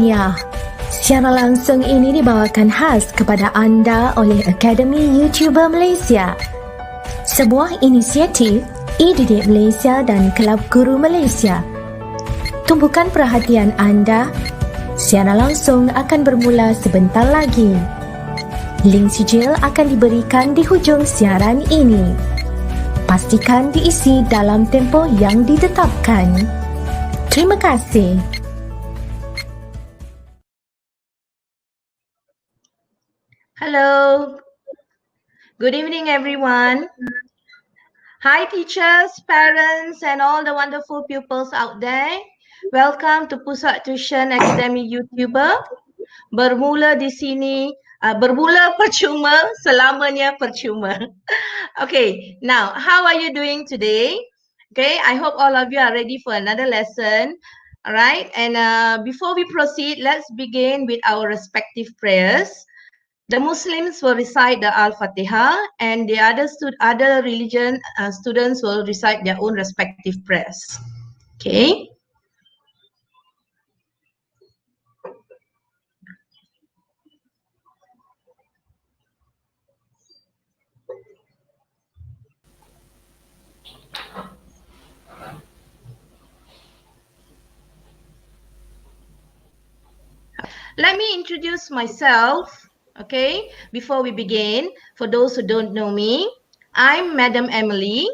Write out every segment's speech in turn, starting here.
Tahniah. Siaran langsung ini dibawakan khas kepada anda oleh Akademi YouTuber Malaysia, sebuah inisiatif e-didik Malaysia dan Kelab Guru Malaysia. Tumpukan perhatian anda. Siaran langsung akan bermula sebentar lagi. Link sijil akan diberikan di hujung siaran ini. Pastikan diisi dalam tempoh yang ditetapkan. Terima kasih. Hello. Good evening, everyone. Hi, teachers, parents, and all the wonderful pupils out there. Welcome to Pusat Tuisyen Academy YouTuber. Bermula di sini, bermula percuma, selamanya percuma. Okay, now, how are you doing today? Okay, I hope all of you are ready for another lesson. All right, and before we proceed, let's begin with our respective prayers. The Muslims will recite the Al-Fatiha, and the other religion students will recite their own respective prayers. Okay. Let me introduce myself, okay, before we begin. For those who don't know me, I'm Madam Emily.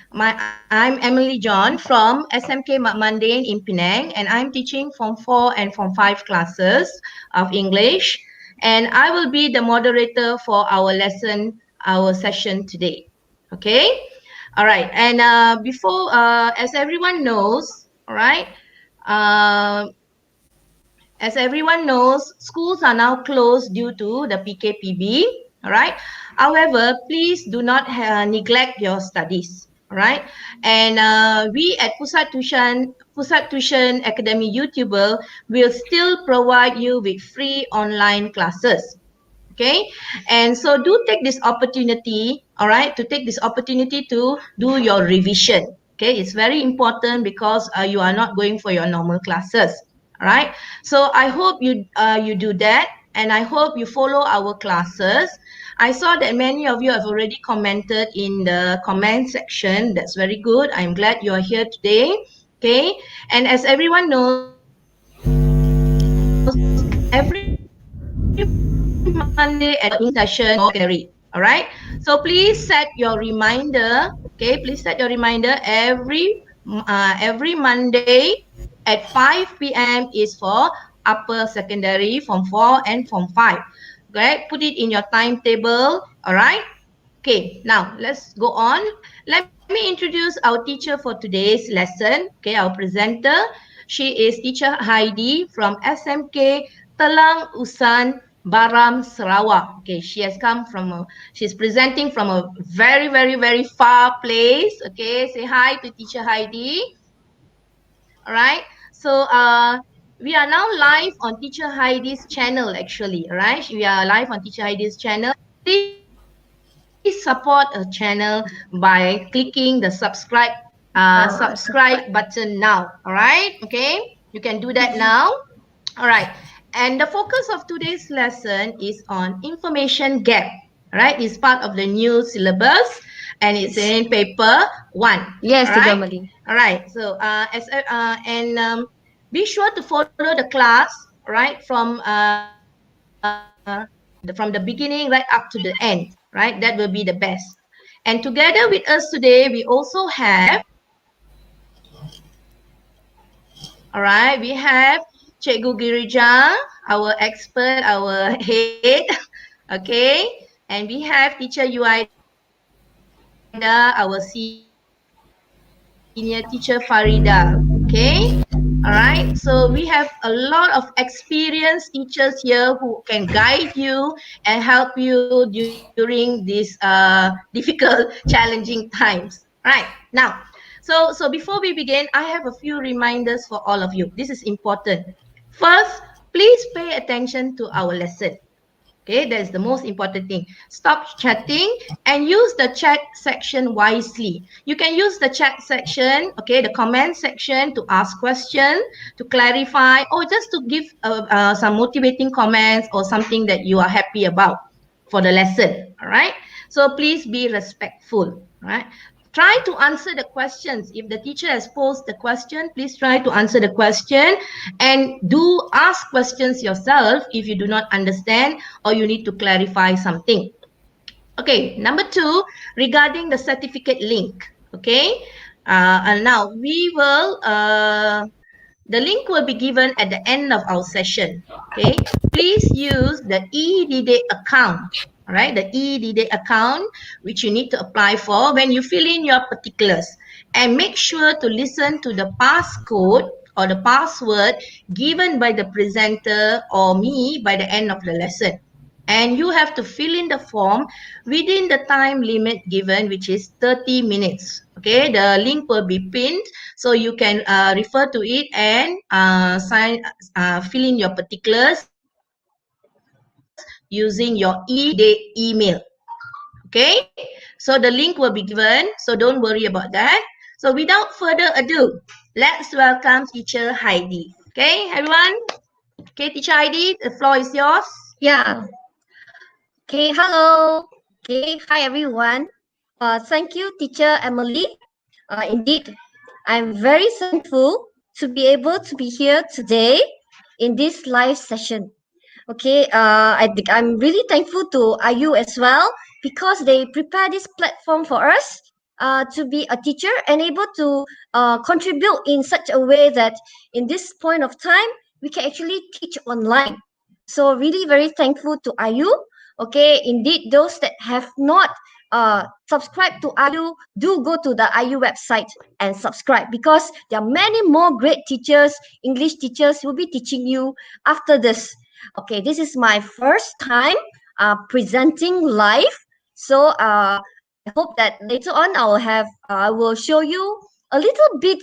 I'm Emily John from SMK Mak Mandin in Penang, and I'm teaching Form 4 and Form 5 classes of English. And I will be the moderator for our session today. Okay? All right. And before, as everyone knows, all right, as everyone knows, schools are now closed due to the PKPB, all right? However, please do not neglect your studies, all right? And we at Pusat Tuisyen Academy YouTuber will still provide you with free online classes, okay? And so do take this opportunity, all right, to take this opportunity to do your revision, okay? It's very important because you are not going for your normal classes. All right, so I hope you do that, and I hope you follow our classes. I saw that many of you have already commented in the comment section. That's very good. I'm glad you are here today. Okay, and as everyone knows, every Monday at the session or dari. All right, so please set your reminder. Okay, please set your reminder every Monday at 5 p.m. is for upper secondary, Form 4 and Form 5. Okay, put it in your timetable, all right? Okay, now let's go on. Let me introduce our teacher for today's lesson, okay, our presenter. She is teacher Heidi from SMK Telang Usan Baram, Sarawak. Okay, she has come from, she's presenting from a very, very, very far place. Okay, say hi to teacher Heidi. All right, so we are now live on teacher Heidi's channel actually, all right? We are live on teacher Heidi's channel. Please support a channel by clicking the subscribe button now, all right? Okay, you can do that now. All right, and the focus of today's lesson is on information gap, all right? It's part of the new syllabus, and it's in paper 1. Yes, all right? Malin. All right, so be sure to follow the class, right, from the beginning right up to the end, right? That will be the best. And together with us today, we also have, all right, we have Cikgu Girija, our expert, our head, okay? And we have teacher Yuaida, our senior teacher Farida, okay? All right, so we have a lot of experienced teachers here who can guide you and help you during these difficult, challenging times. All right, now, so before we begin, I have a few reminders for all of you. This is important. First, please pay attention to our lesson. Okay, that's the most important thing. Stop chatting and use the chat section wisely. You can use the chat section, okay, the comment section to ask questions, to clarify, or just to give some motivating comments or something that you are happy about for the lesson. All right. So please be respectful. All right. Try to answer the questions. If the teacher has posed the question, please try to answer the question and do ask questions yourself if you do not understand or you need to clarify something. Okay, number 2, regarding the certificate link. Okay, and now we will, the link will be given at the end of our session. Okay, please use the EDD account. All right, the EDD account which you need to apply for when you fill in your particulars, and make sure to listen to the passcode or the password given by the presenter or me by the end of the lesson. And you have to fill in the form within the time limit given, which is 30 minutes. Okay, the link will be pinned, so you can refer to it and fill in your particulars using your email. Okay, so the link will be given, so don't worry about that. So without further ado, let's welcome teacher Heidi. Okay, everyone. Okay, teacher Heidi, the floor is yours. Yeah. Okay, hello. Okay, hi everyone. Thank you, teacher Emily. Indeed, I'm very thankful to be able to be here today in this live session. Okay, I'm really thankful to IU as well because they prepare this platform for us to be a teacher and able to contribute in such a way that in this point of time we can actually teach online. So really very thankful to IU. Okay, indeed, those that have not subscribed to IU, do go to the IU website and subscribe because there are many more great teachers, English teachers will be teaching you after this. Okay, this is my first time presenting live. So I hope that later on I will show you a little bit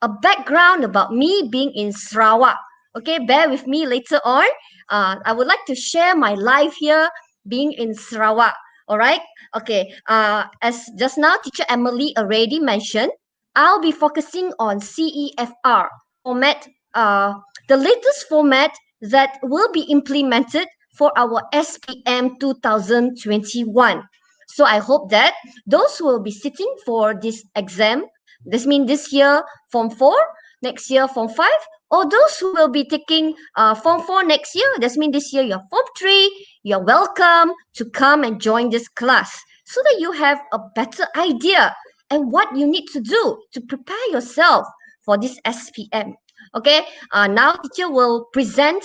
a background about me being in Sarawak. Okay, bear with me later on. I would like to share my life here being in Sarawak. All right. Okay. As just now, teacher Emily already mentioned, I'll be focusing on CEFR format, the latest format that will be implemented for our SPM 2021. So I hope that those who will be sitting for this exam, this means this year Form 4, next year Form 5, or those who will be taking Form 4 next year, that means this year you're Form 3, you're welcome to come and join this class so that you have a better idea and what you need to do to prepare yourself for this SPM. Okay, now teacher will present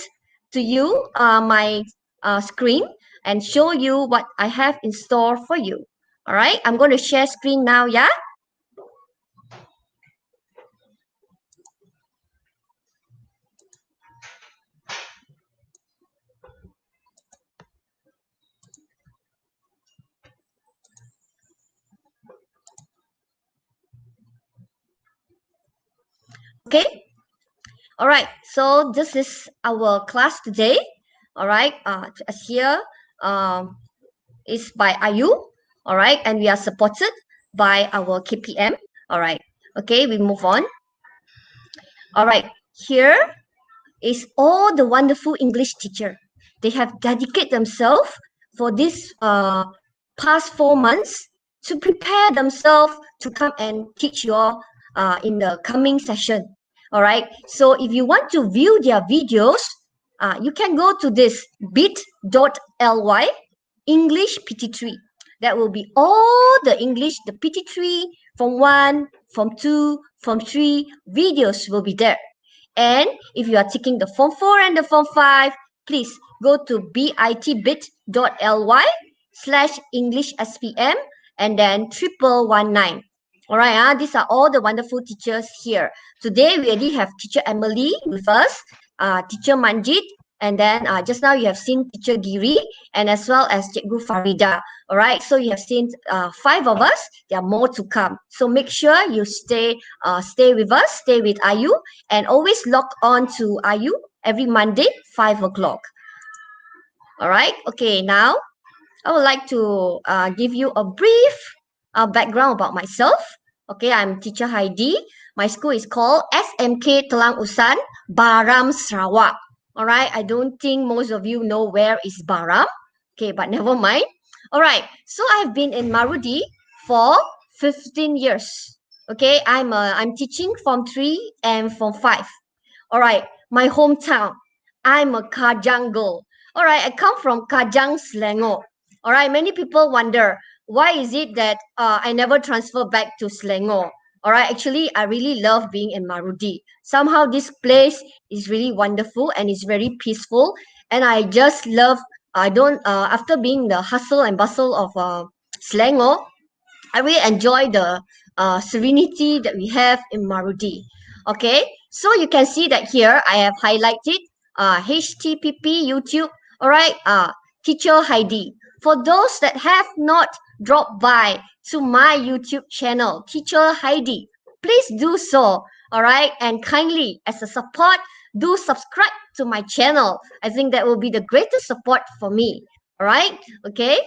to you my screen and show you what I have in store for you. All right, I'm going to share screen now, yeah? Okay. All right. So this is our class today. All right. As here is by IU. All right. And we are supported by our KPM. All right. Okay. We move on. All right. Here is all the wonderful English teacher. They have dedicated themselves for this past 4 months to prepare themselves to come and teach you all in the coming session. All right. So if you want to view their videos, you can go to this bit.ly English PT3. That will be all the English, the PT3 from 1, from 2, from 3 videos will be there. And if you are taking the Form 4 and the Form 5, please go to bit.ly/English SPM and then 1119. All right, these are all the wonderful teachers here. Today, we already have teacher Emily with us, teacher Manjit, and then just now you have seen teacher Giri, and as well as Cikgu Farida. All right, so you have seen 5 of us. There are more to come. So make sure you stay with us, stay with IU, and always log on to IU every Monday, 5 o'clock. All right. Okay. Now I would like to give you a brief background about myself. Okay, I'm teacher Heidi. My school is called SMK Telang Usan, Baram, Sarawak. All right, I don't think most of you know where is Baram. Okay, but never mind. All right, so I've been in Marudi for 15 years. Okay, I'm teaching Form 3 and Form 5. All right, my hometown. I'm a Kajang girl. All right, I come from Kajang, Selangor. All right, many people wonder why is it that I never transfer back to Selangor. All right, actually, I really love being in Marudi. Somehow, this place is really wonderful and it's very peaceful. And I just love. I don't. After being the hustle and bustle of Selangor, I really enjoy the serenity that we have in Marudi. Okay, so you can see that here I have highlighted HTTP YouTube. All right, teacher Heidi. For those that have not dropped by to my YouTube channel, teacher Heidi, please do so. All right, and kindly as a support, do subscribe to my channel. I think that will be the greatest support for me. All right, okay.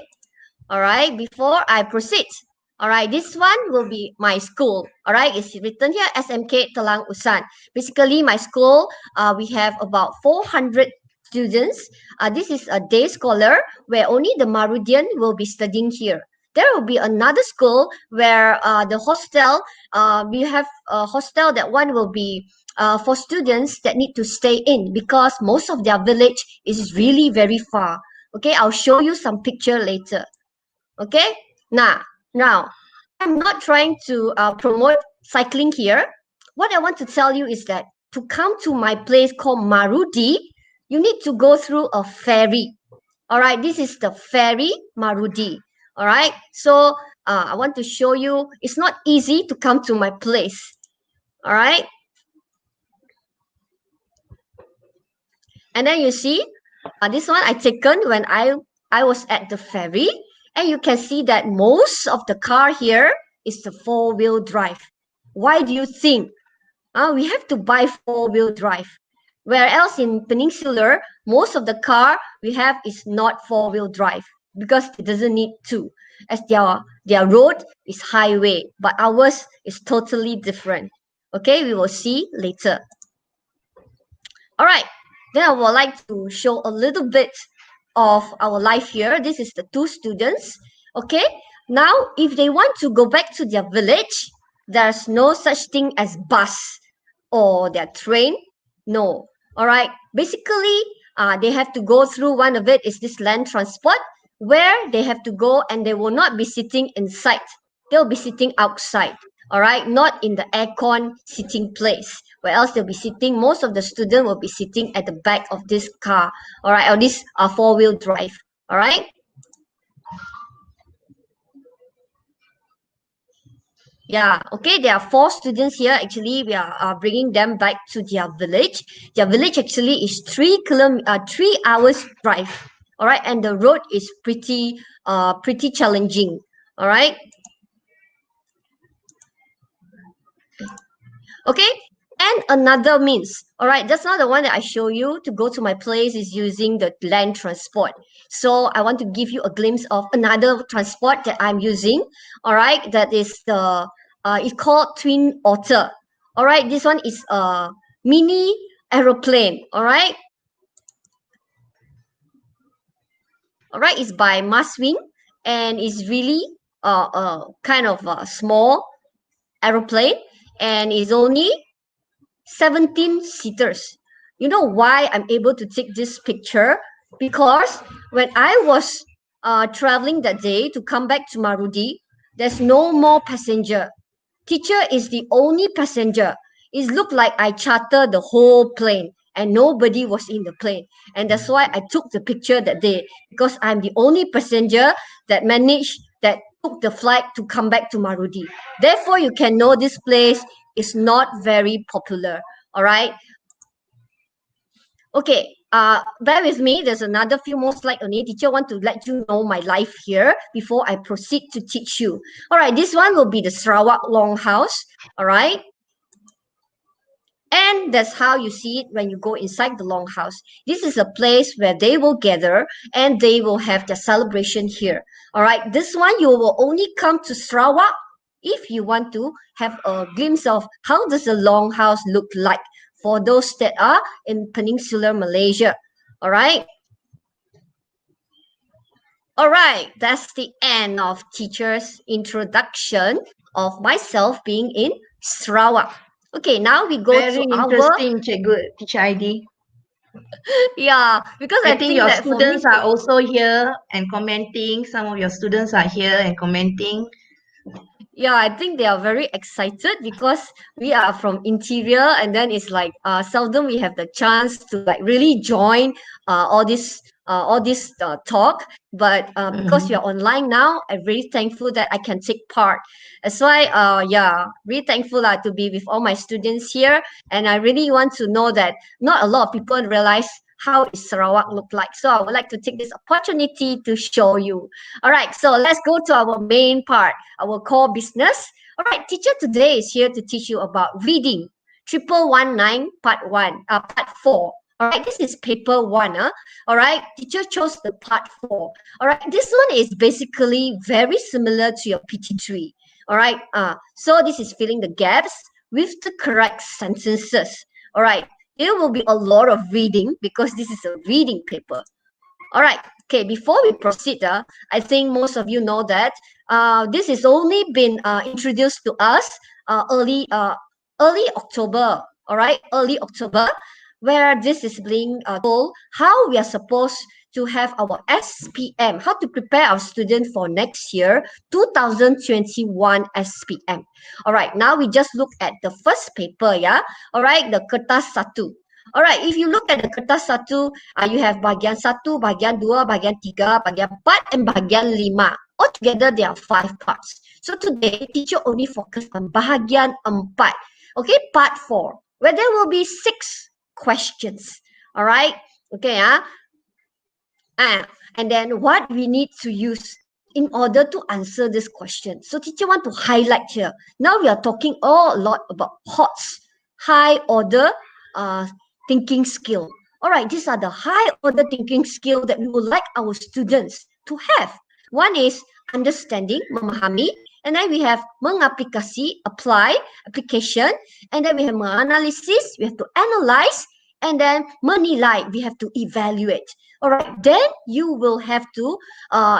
All right, before I proceed, all right, this one will be my school. All right, it's written here SMK Telang Usan. Basically, my school, we have about 400 students. This is a day scholar where only the Marudian will be studying here. There will be another school where the hostel, we have a hostel that one will be for students that need to stay in because most of their village is really very far. Okay, I'll show you some picture later. Okay, now I'm not trying to promote cycling here. What I want to tell you is that to come to my place called Marudi, you need to go through a ferry. All right, this is the ferry Marudi. All right, so I want to show you it's not easy to come to my place. All right, and then you see this one I taken when I was at the ferry. And you can see that most of the car here is the four-wheel drive. Why do you think? We have to buy four-wheel drive. Where else in Peninsular, most of the car we have is not four-wheel drive because it doesn't need to, as their road is highway, but ours is totally different. Okay, we will see later. All right, then I would like to show a little bit of our life here. This is the two students. Okay, now if they want to go back to their village, there's no such thing as bus or their train. No. All right, basically they have to go through, one of it is this land transport where they have to go and they will not be sitting inside, they'll be sitting outside. All right, not in the aircon sitting place, where else they'll be sitting. Most of the student will be sitting at the back of this car, all right, or this four-wheel drive. All right, yeah, okay, there are 4 students here. Actually, we are bringing them back to their village. Their village actually is 3 hours drive. All right, and the road is pretty challenging. All right. Okay, and another means. All right, that's not the one that I show you to go to my place is using the land transport. So I want to give you a glimpse of another transport that I'm using. All right, that is the it's called Twin Otter. All right, this one is a mini aeroplane. All right. All right, it's by Maswing and it's really kind of a small aeroplane and is only 17 seaters. You know why I'm able to take this picture? Because when I was traveling that day to come back to Marudi, there's no more passenger. Teacher is the only passenger. It looked like I chartered the whole plane and nobody was in the plane. And that's why I took the picture that day, because I'm the only passenger that took the flight to come back to Marudi. Therefore, you can know this place is not very popular. All right. Okay. Bear with me. There's another few more slides only. Teacher want to let you know my life here before I proceed to teach you. All right. This one will be the Sarawak Longhouse. All right. And that's how you see it when you go inside the longhouse. This is a place where they will gather and they will have their celebration here. All right, this one you will only come to Sarawak if you want to have a glimpse of how does a longhouse look like for those that are in peninsular Malaysia. All right. All right, that's the end of teacher's introduction of myself being in Sarawak. Okay, now we go Very to our interesting, Cikgu, Teacher Heidi. yeah, because I I think think your that for me students are also here and commenting. Some of your students are here and commenting. yeah, I think they are very excited because we are from interior, and then it's like seldom we have the chance to like really join all this talk. But because we are online now, I'm really thankful that I can take part. That's why yeah, really thankful to be with all my students here, and I really want to know that not a lot of people realize how is Sarawak look like. So I would like to take this opportunity to show you. All right, so let's go to our main part, our core business. All right, teacher today is here to teach you about reading. 1119 part 4. All right, this is paper 1. All right, teacher chose the part 4. All right, this one is basically very similar to your PT3. All right, so this is filling the gaps with the correct sentences. All right, there will be a lot of reading because this is a reading paper. All right. Okay. Before we proceed, I think most of you know that this has only been introduced to us early October. All right, early October, where this is being told how we are supposed to have our SPM, how to prepare our student for next year, 2021 SPM. All right. Now we just look at the first paper. Yeah. All right. The kertas satu. Alright, if you look at the kertas satu, you have bahagian 1, bahagian 2, bahagian 3, bahagian 4, and bahagian 5. Altogether, there are 5 parts. So today, teacher only focus on bahagian 4. Okay, part 4, where there will be 6 questions. Alright, okay, and then what we need to use in order to answer this question. So teacher want to highlight here. Now we are talking a lot about HOTS, high order thinking skill. All right, these are the high order thinking skill that we would like our students to have. One is understanding, memahami, and then we have mengaplikasi, apply, application, and then we have menganalisis, we have to analyze, and then menilai, we have to evaluate. All right, then you will have to,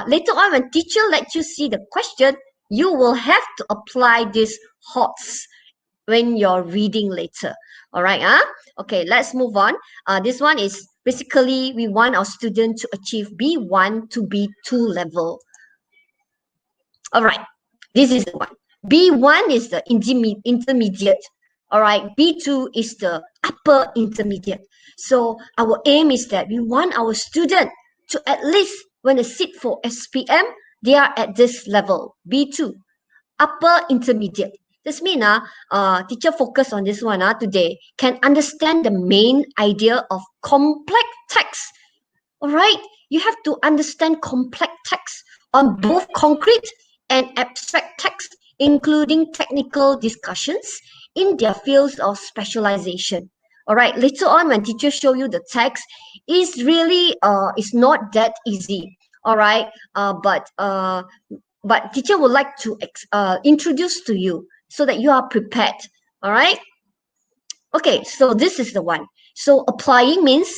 later on when teacher lets you see the question, you will have to apply this HOTS when you're reading later. All right, okay, let's move on. This one is basically we want our student to achieve B1 to B2 level. All right, this is the one. B1 is the intermediate. All right, B2 is the upper intermediate. So our aim is that we want our student to at least when they sit for SPM, they are at this level, B2, upper intermediate. This means teacher focus on this one today, can understand the main idea of complex text. All right, you have to understand complex text on both concrete and abstract text, including technical discussions in their fields of specialization. All right, later on when teacher show you the text, is really it's not that easy. All right, but teacher would like to introduce to you so that you are prepared. All right. Okay, so this is the one. So applying means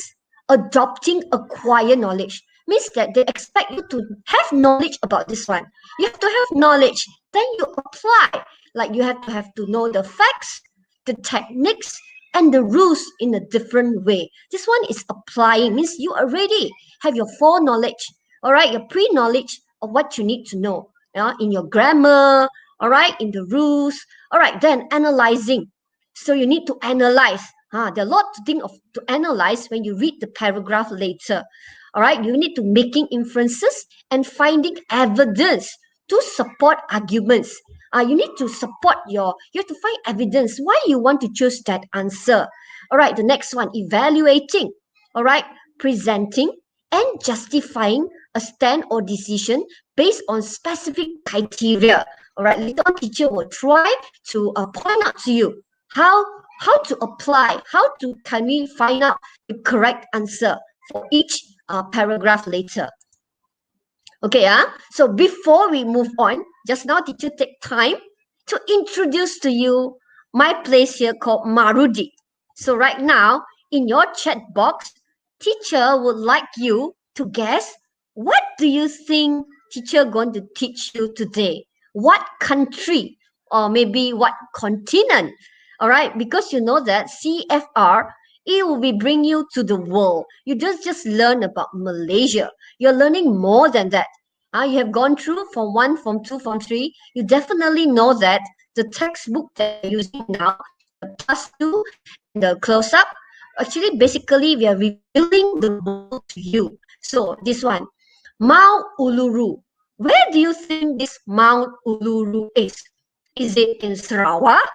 adopting, acquire knowledge. Means that they expect you to have knowledge about this one. You have to have knowledge, then you apply. Like you have to know the facts, the techniques, and the rules in a different way. This one is applying, means you already have your foreknowledge, all right, your pre-knowledge of what you need to know in your grammar, all right, in the rules. All right, then analyzing. So you need to analyze. There are a lot to analyze when you read the paragraph later. All right, you need to making inferences and finding evidence to support arguments. You need to support you have to find evidence why you want to choose that answer. All right, the next one, evaluating. All right, presenting and justifying a stand or decision based on specific criteria. All right, later on teacher will try to point out to you how how to apply, can we find out the correct answer for each paragraph later. Okay, so before we move on, just now teacher take time to introduce to you my place here called MURID. So right now, in your chat box, teacher would like you to guess, what do you think teacher going to teach you today? What country or maybe what continent? All right, because you know that CFR, it will be bring you to the world. You just learn about Malaysia. You're learning more than that. You have gone through Form 1, Form 2, Form 3. You definitely know that the textbook that you're using now, the +2, the close-up, actually, basically, we are revealing the world to you. So this one, Mount Uluru. Where do you think this Mount Uluru is? Is it in Sarawak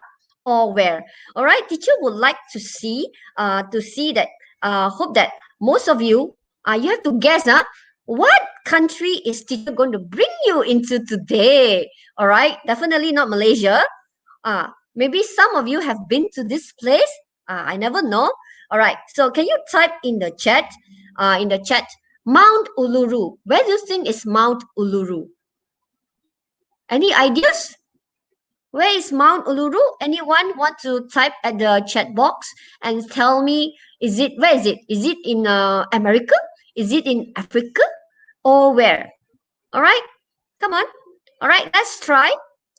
or where? All right, teacher would like to see that. Hope that most of you, you have to guess, what country is teacher going to bring you into today? All right, definitely not Malaysia. Maybe some of you have been to this place. I never know. All right, so can you type in the chat? Mount Uluru. Where do you think is Mount Uluru? Any ideas? Where is Mount Uluru? Anyone want to type at the chat box and tell me, where is it? Is it in America? Is it in Africa? Or where? All right, come on. All right, let's try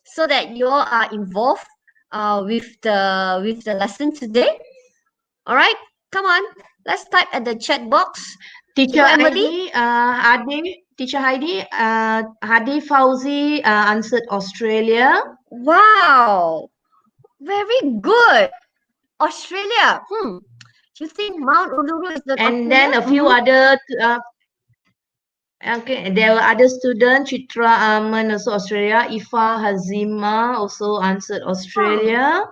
so that you all are involved with the lesson today. All right, come on. Let's type at the chat box. Teacher Heidi, Teacher Heidi, Hadi Fauzi answered Australia. Wow, very good. Australia. You think Mount Uluru is the And then a few other. Okay, there were other students. Chitra Aman also Australia. Ifa Hazima also answered Australia.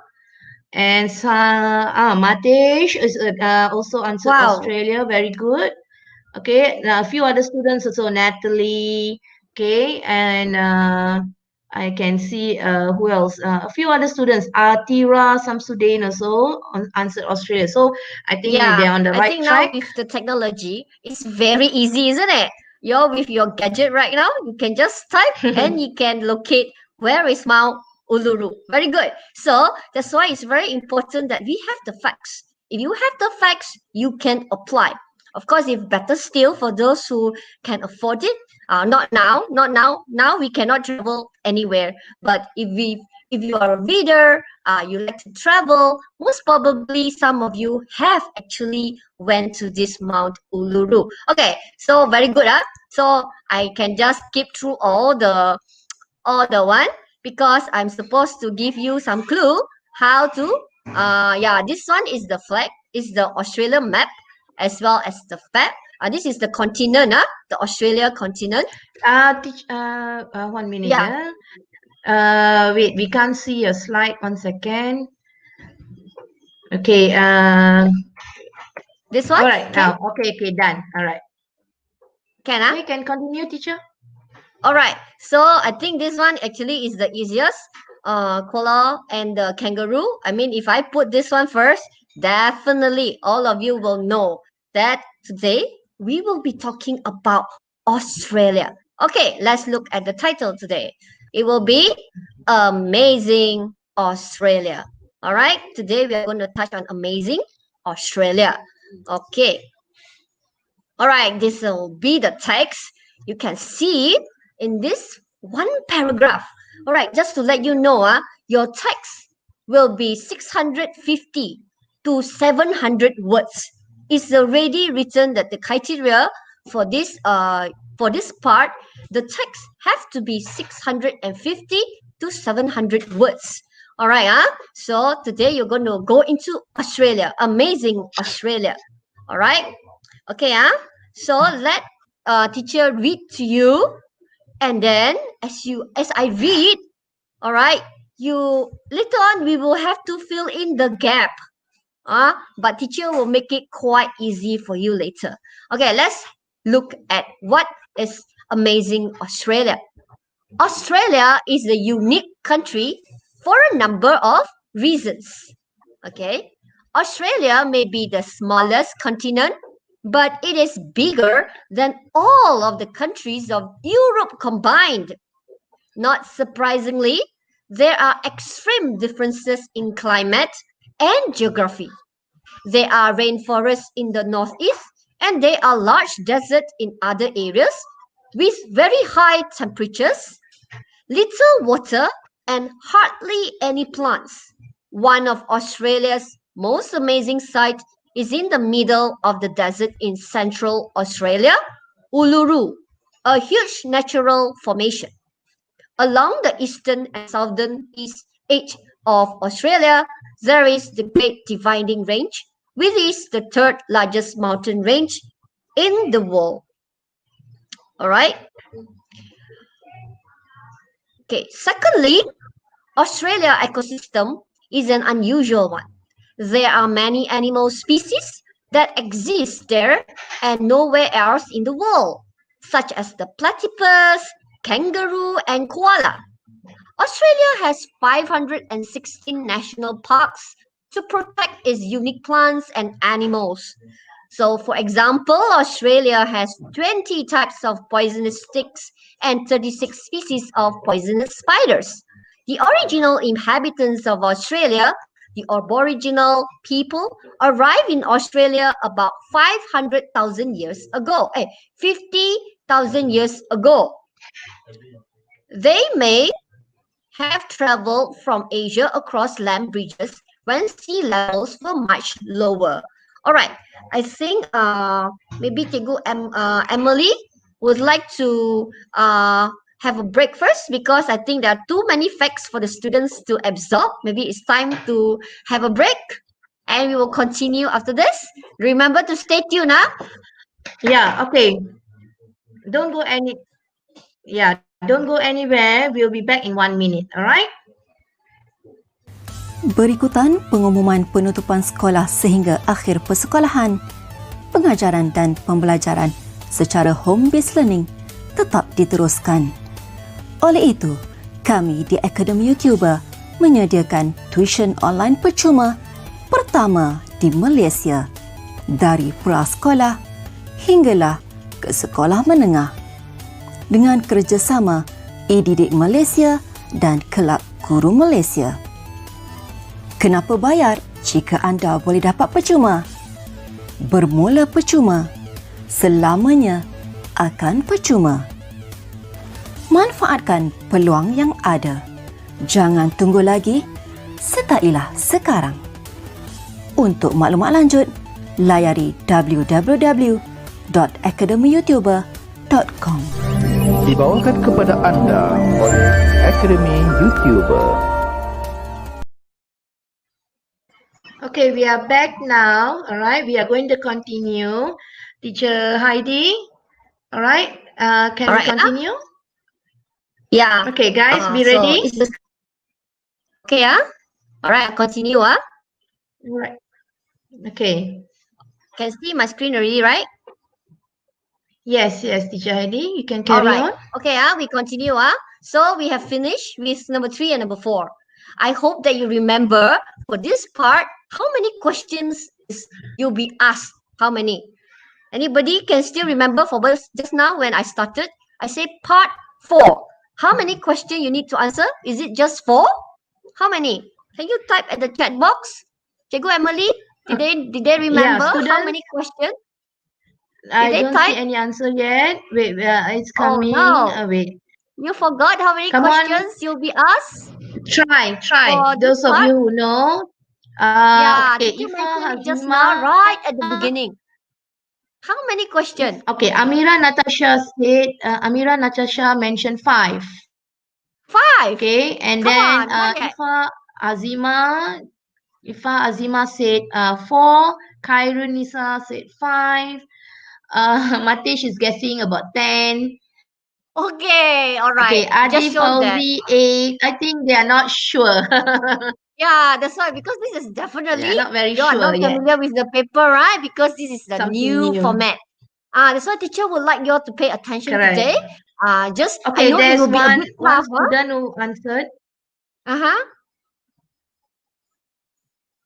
And Matesh is also answered Australia. Very good. Okay, now a few other students also, Natalie. Okay, and I can see who else? A few other students, Tira Samsudin also answered Australia. So I think they're on the right track. Now with the technology, it's very easy, isn't it? You're with your gadget right now. You can just type and you can locate where is Mount Uluru. Very good. So that's why it's very important that we have the facts. If you have the facts, you can apply. Of course, if better still for those who can afford it. Not now. Now we cannot travel anywhere. But if you are a reader, you like to travel, most probably some of you have actually went to this Mount Uluru. Okay, so very good. So I can just skip through all the one because I'm supposed to give you some clue how to. This one is the flag, is the Australian map as well as the flag. This is the continent, the Australia continent. 1 minute. Wait, we can't see your slide. 1 second. Okay. This one? All right. Now, okay, done. All right. Can we can continue, teacher? All right. So I think this one actually is the easiest. Koala and the kangaroo. I mean, if I put this one first, definitely all of you will know that today we will be talking about Australia. Okay, let's look at the title today. It will be Amazing Australia. All right, today we are going to touch on Amazing Australia. Okay. All right, this will be the text. You can see in this one paragraph. All right, just to let you know, your text will be 650 to 700 words. It's already written that the criteria for this part, the text have to be 650 to 700 words. All right, so today you're going to go into Australia, Amazing Australia. All right, okay, so let teacher read to you, and then as I read, all right, you later on we will have to fill in the gap. But teacher will make it quite easy for you later. Okay, let's look at what is Amazing Australia. Australia is a unique country for a number of reasons. Okay. Australia may be the smallest continent, but it is bigger than all of the countries of Europe combined. Not surprisingly, there are extreme differences in climate and geography. There are rainforests in the northeast, and there are large deserts in other areas with very high temperatures, little water, and hardly any plants. One of Australia's most amazing sights is in the middle of the desert in central Australia, Uluru, a huge natural formation. Along the eastern and southern east edge of Australia, there is the Great Dividing Range, which is the third largest mountain range in the world. All right. Okay. Secondly, Australia ecosystem is an unusual one. There are many animal species that exist there and nowhere else in the world, such as the platypus, kangaroo, and koala. Australia has 516 national parks to protect its unique plants and animals. So, for example, Australia has 20 types of poisonous ticks and 36 species of poisonous spiders. The original inhabitants of Australia, the Aboriginal people, arrived in Australia about 500,000 years ago. 50,000 years ago. They may have traveled from Asia across land bridges when sea levels were much lower. All right, I think maybe Cikgu Emily would like to have a break first because I think there are too many facts for the students to absorb. Maybe it's time to have a break and we will continue after this. Remember to stay tuned, huh? Yeah, okay. Don't go anywhere. We'll be back in 1 minute, all right? Berikutan pengumuman penutupan sekolah sehingga akhir persekolahan, pengajaran dan pembelajaran secara home-based learning tetap diteruskan. Oleh itu, kami di Akademi YouTuber menyediakan tuition online percuma pertama di Malaysia dari prasekolah hinggalah ke sekolah menengah dengan kerjasama e-didik Malaysia dan Kelab Guru Malaysia. Kenapa bayar jika anda boleh dapat percuma? Bermula percuma, selamanya akan percuma. Manfaatkan peluang yang ada. Jangan tunggu lagi, sertailah sekarang. Untuk maklumat lanjut, layari www.academyyoutuber.com. Dibawakan kepada anda oleh Akademi YouTuber. Okay, we are back now. All right, we are going to continue. Teacher Heidi, all right, can we continue? Yeah. Okay, guys, be ready. Okay, all right, continue. All right. Okay. Can see my screen already, right? Yes, Teacher Heidi, you can carry on. Okay, we continue. So we have finished with number 3 and number 4. I hope that you remember for this part, how many questions you'll be asked? How many? Anybody can still remember for just now when I started? I say part 4. How many questions you need to answer? Is it just 4? How many? Can you type at the chat box? Cikgu Emily, did they remember how many questions? I don't see any answer yet. Wait, it's coming. Oh, no. Wait. You forgot how many questions you'll be asked? Try. For Those of you who know. Okay, did you mention it just now, right at the beginning? How many questions? Okay, Amira Natasha mentioned 5. 5. Okay, and then Ifa Azima said 4. Khairunisa said 5. Matish is guessing about 10. Okay, all right. Okay, Adi Fauzi 8. I think they are not sure. Yeah, that's why, because this is definitely not very you are sure not yet. familiar with the paper, right? Because this is the Something new new. format. That's why teacher would like you all to pay attention Correct. today. I Okay, know it there's will be a one bit tough. student who answered.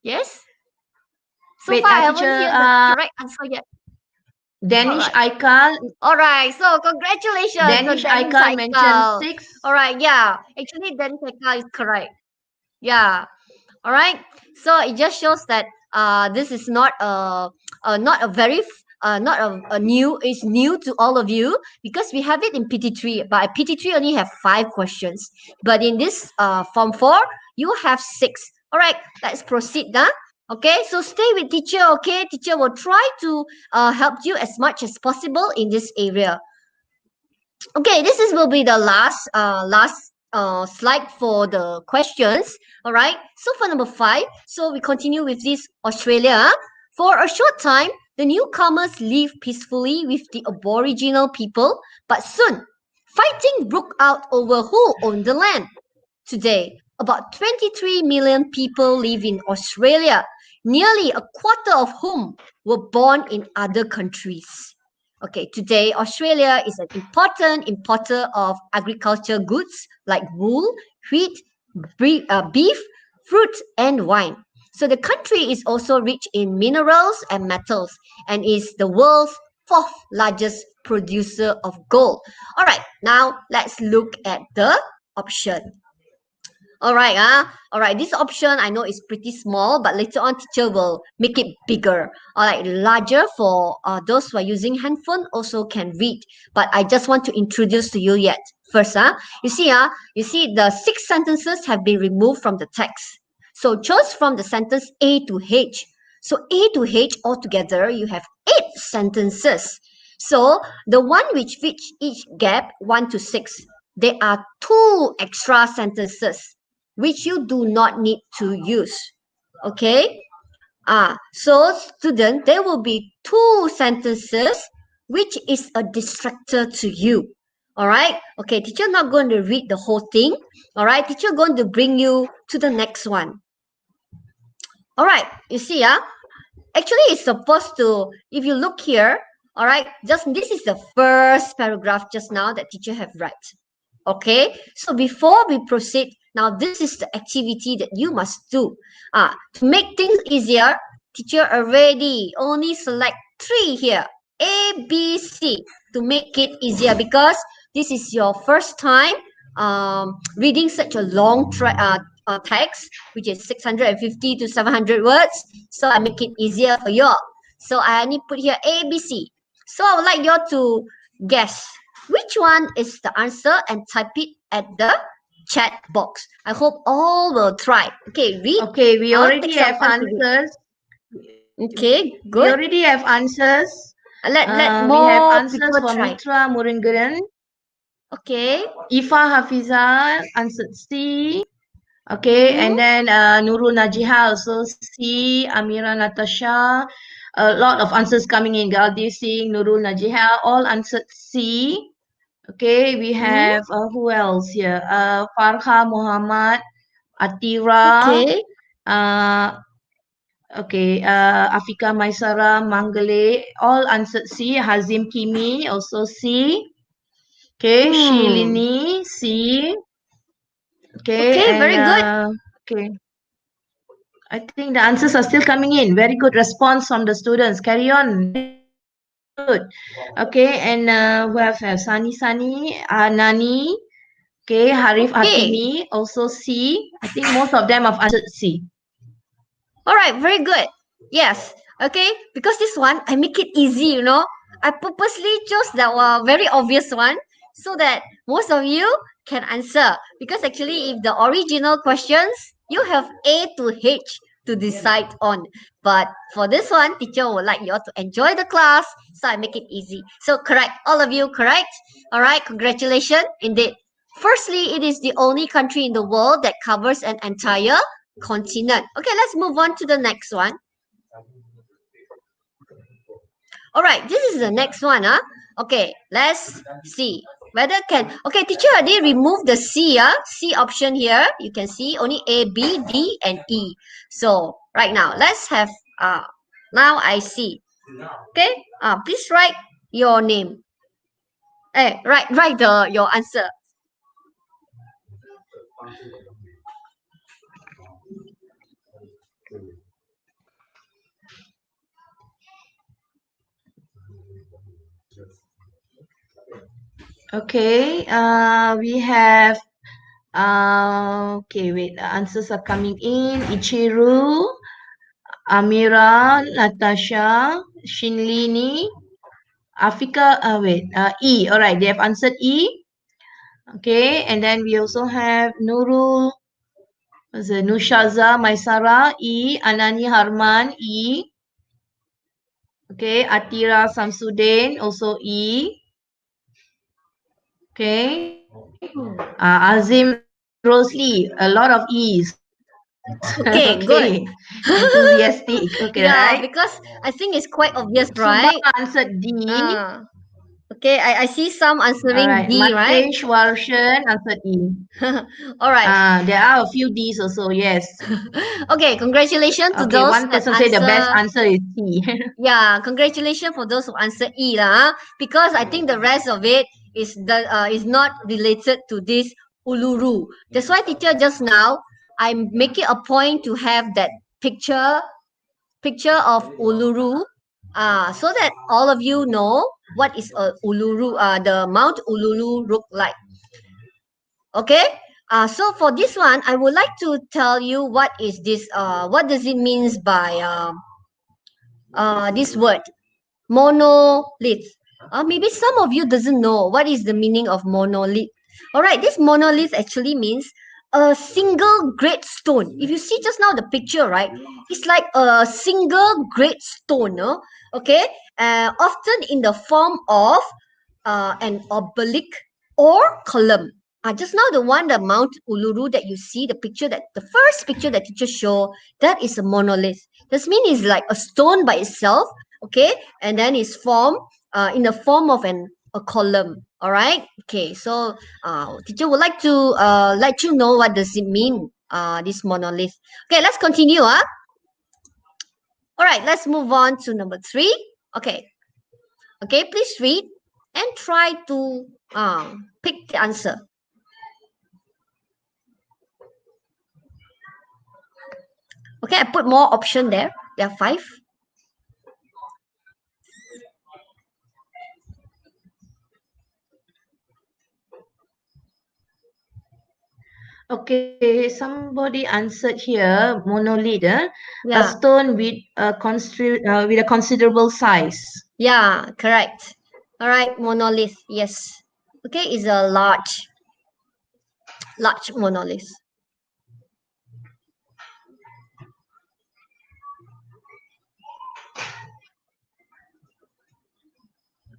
Yes? So Wait, far, I haven't teacher, heard the correct answer yet. Danish Alright. Aikal. All right, so congratulations Danish to Danish Aikal mentioned Aikal. 6. All right, yeah, actually Danish Aikal is correct. Yeah, all right. So it just shows that this is not not a very not a new, it's new to all of you because we have it in PT3, but PT3 only have 5 questions, but in this form 4 you have 6. All right, let's proceed now. Okay, so stay with teacher. Okay, teacher will try to help you as much as possible in this area. Okay, this is will be the last slide for the questions. All right, so for number 5, so we continue with this Australia. For a short time the newcomers lived peacefully with the aboriginal people, but soon fighting broke out over who owned the land. Today about 23 million people live in Australia, nearly a quarter of whom were born in other countries. Okay, today Australia is an important importer of agricultural goods like wool, wheat, beef, fruit, and wine. So the country is also rich in minerals and metals and is the world's 4th largest producer of gold. All right, now let's look at the option. All right, all right. This option I know is pretty small, but later on teacher will make it bigger. All right, larger for those who are using handphone also can read. But I just want to introduce to you yet first, you see the 6 sentences have been removed from the text. So choose from the sentence A to H. So A to H altogether you have 8 sentences. So the one which fits each gap 1 to 6, there are 2 extra sentences which you do not need to use. Okay? So student, there will be 2 sentences which is a distractor to you. All right? Okay, teacher not going to read the whole thing. All right? Teacher going to bring you to the next one. All right, you see, actually it's supposed to, if you look here, all right, just this is the first paragraph just now that teacher have read. Okay, so before we proceed, now this is the activity that you must do. To make things easier, teacher already only select 3 here, A, B, C, to make it easier because this is your first time reading such a long text, which is 650 to 700 words. So I make it easier for you all. So I only put here A, B, C. So I would like you all to guess which one is the answer and type it at the chat box. I hope all will try. Okay, read. Okay, we I'll already take some have time to read. answers. Okay, We good. already have answers. Let We have more answers people for try. Mitra Muringaran. Okay. Ifa Hafiza answered C. Okay, and then Nurul Najiha also C. Amira Natasha. A lot of answers coming in. Galdi Singh, Nurul Najiha, all answered C. Okay, we have who else here? Farha Muhammad, Atira. Okay. Okay, Afika Maisara, Mangale, all answered C. Hazim Kimi, also C. Okay, Shilini, C. Okay, Okay, and very good. okay. I think the answers are still coming in. Very good response from the students. Carry on. Good. Okay, and we have Sani, Nani. Okay, Harif Okay. Atimi, also C. I think most of them have answered C. All right, very good. Yes. Okay, because this one I make it easy, you know. I purposely chose the very obvious one so that most of you can answer. Because actually, if the original questions, you have A to H to decide on. But for this one, teacher would like you all to enjoy the class, so I make it easy. So correct, all of you correct. All right, congratulations, indeed. Firstly, it is the only country in the world that covers an entire continent. Okay, let's move on to the next one. All right, this is the next one. Okay, let's see whether can. Okay, teacher already remove the C. C option here. You can see only A, B, D, and E. So right now, let's have. Now I see. Okay. Please write your name. Write your answer. Okay, we have, okay, wait, the answers are coming in. Ichiru, Amira, Natasha, Shinlini, Afika, E. All right, they have answered E. Okay, and then we also have Nurul, Nushaza, Maisara, E. Anani Harman, E. Okay, Atira Samsudin, also E. Okay, Azim Rosli, a lot of E's. Okay, good. Okay, enthusiastic. Okay, Yeah, right? because I think it's quite obvious, Suba right? answered D. Okay, I see some All answering right, D, right? Matesh Warshan answered E. All right. There are a few D's also, yes. Okay, congratulations to Okay, those one that person said the best answer. answer is C. Yeah, congratulations for those who answer E lah. Because I think the rest of it is not related to this uluru. That's why teacher just now I'm making a point to have that picture of uluru, so that all of you know what is a uluru, the Mount Uluru look like. Okay. So for this one, I would like to tell you what is this. What does it means by this word monolith? Maybe some of you doesn't know what is the meaning of monolith. All right, this monolith actually means a single great stone. If you see just now the picture, right, it's like a single great stone. No? Okay, often in the form of an oblique or column. Just now the one, the Mount Uluru that you see, the first picture that teacher show, that is a monolith. This means it's like a stone by itself, okay, and then it's formed in the form of a column. All right, okay. So teacher would like to let you know what does it mean, this monolith. Okay, let's continue. All right, let's move on to number 3. Okay, please read and try to pick the answer. Okay, I put more option there. There are 5. Okay, somebody answered here, monolith, a Yeah, stone with a considerable size. yeah, correct. All right, monolith. Yes. Okay, is a large monolith.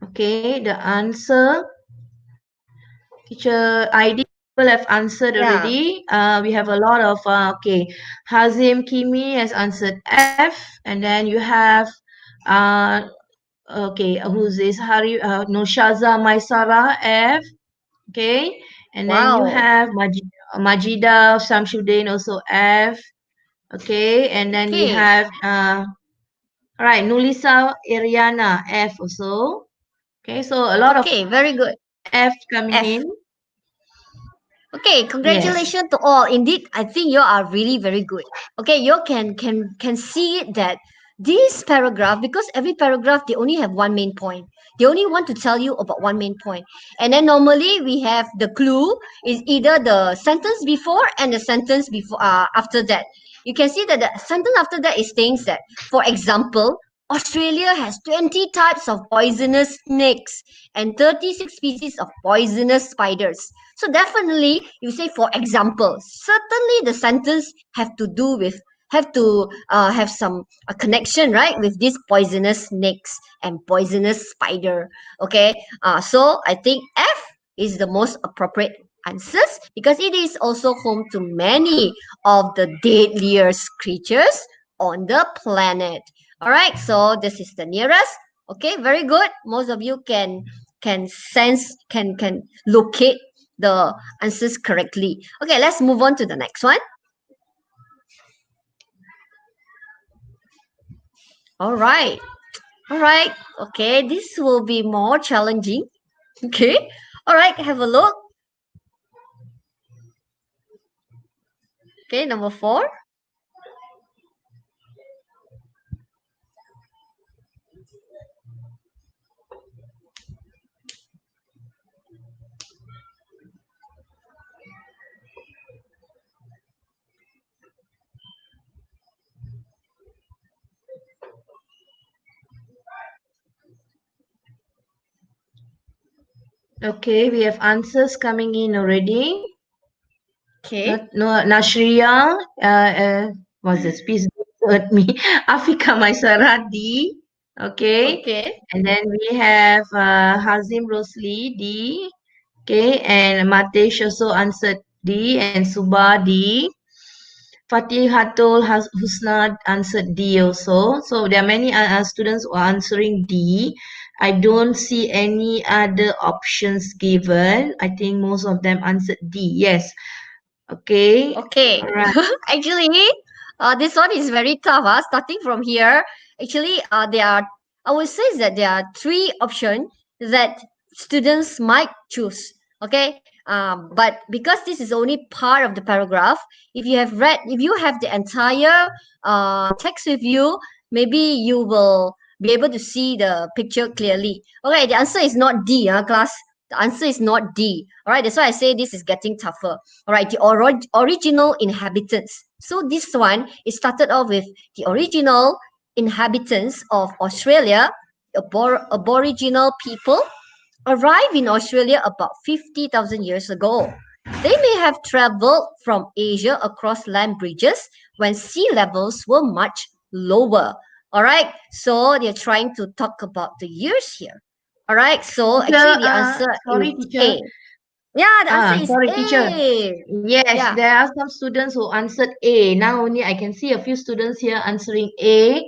Okay, the answer, teacher ID people have answered Yeah. already. We have a lot of, okay, Hazim Kimi has answered F, and then you have, okay, who's this? Noshaza Maisara F, okay, and then you Wow. have Majida Samshuddin also F, okay, and then we Okay. have, all right, Nulisa Iriana F also, okay, so a lot of Okay, very good. F coming F. in. Okay, Yes. congratulations to all. Indeed, I think you are really very good. Okay, you can see it that this paragraph, because every paragraph they only have one main point. They only want to tell you about one main point. And then normally we have the clue is either the sentence before and the sentence before after that. You can see that the sentence after that is saying that, for example, Australia has 20 types of poisonous snakes and 36 species of poisonous spiders. So definitely you say, for example, certainly the sentence have to do with have to have some a connection, right, with these poisonous snakes and poisonous spider. Okay, so I think F is the most appropriate answers because it is also home to many of the deadliest creatures on the planet. All right, so this is the nearest. Okay, very good. Most of you can sense, can locate the answers correctly. Okay, let's move on to the next one. All right. All right. Okay, this will be more challenging. Okay. All right, have a look. Okay, number 4. Okay, we have answers coming in already. Okay. Nashriya, what's this? Please don't hurt me. Afika Maisara, D. Okay. Okay. And then we have Hazim Rosli, D. Okay. And Matesh also answered D. And Suba, D. Fatihatul Husna answered D also. So there are many students who are answering D. I don't see any other options given. I think most of them answered D. Yes. Okay. Okay. All right. Actually, this one is very tough. Starting from here, actually, I would say that there are three options that students might choose. Okay. But because this is only part of the paragraph, if you have the entire text with you, maybe you will be able to see the picture clearly. Okay, the answer is not D, class. The answer is not D. All right, that's why I say this is getting tougher. All right, the original inhabitants. So this one, it started off with the original inhabitants of Australia, Aboriginal people, arrived in Australia about 50,000 years ago. They may have traveled from Asia across land bridges when sea levels were much lower. All right, so they're trying to talk about the years here. All right, so Teacher, actually the answer sorry, is teacher. A. Yeah, the answer is Sorry, teacher. A. Yes, Yeah. there are some students who answered A. Now only I can see a few students here answering A.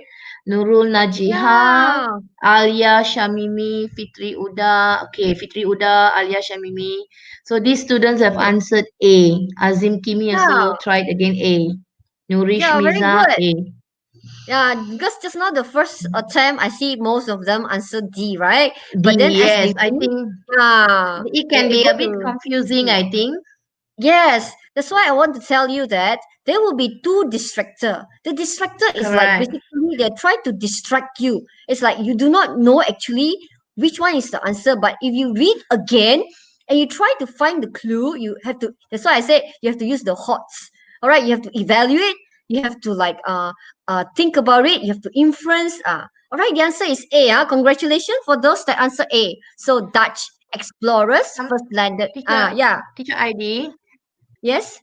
Nurul Najiha, Yeah. Alia Shamimi, Fitri Uda. Okay, Fitri Uda, Alia Shamimi. So these students have Okay. answered A. Azim Kimi Yeah. also tried again A. Nurish Yeah, very Miza good. A. Yeah, because just now the first attempt, I see most of them answer D, right? D, But then as they yes. I do, think it they're can be able a bit to confusing, see. I think. Yes, that's why I want to tell you that there will be two distractor. The distractor is like Correct. basically they try to distract you. It's like you do not know actually which one is the answer, but if you read again and you try to find the clue, you have to. That's why I said you have to use the HOTS. All right, you have to evaluate. You have to think about it. You have to inference. All right, the answer is A. Congratulations for those that answer A. So Dutch explorers Some first landed. teacher, Yeah. teacher ID. Yes.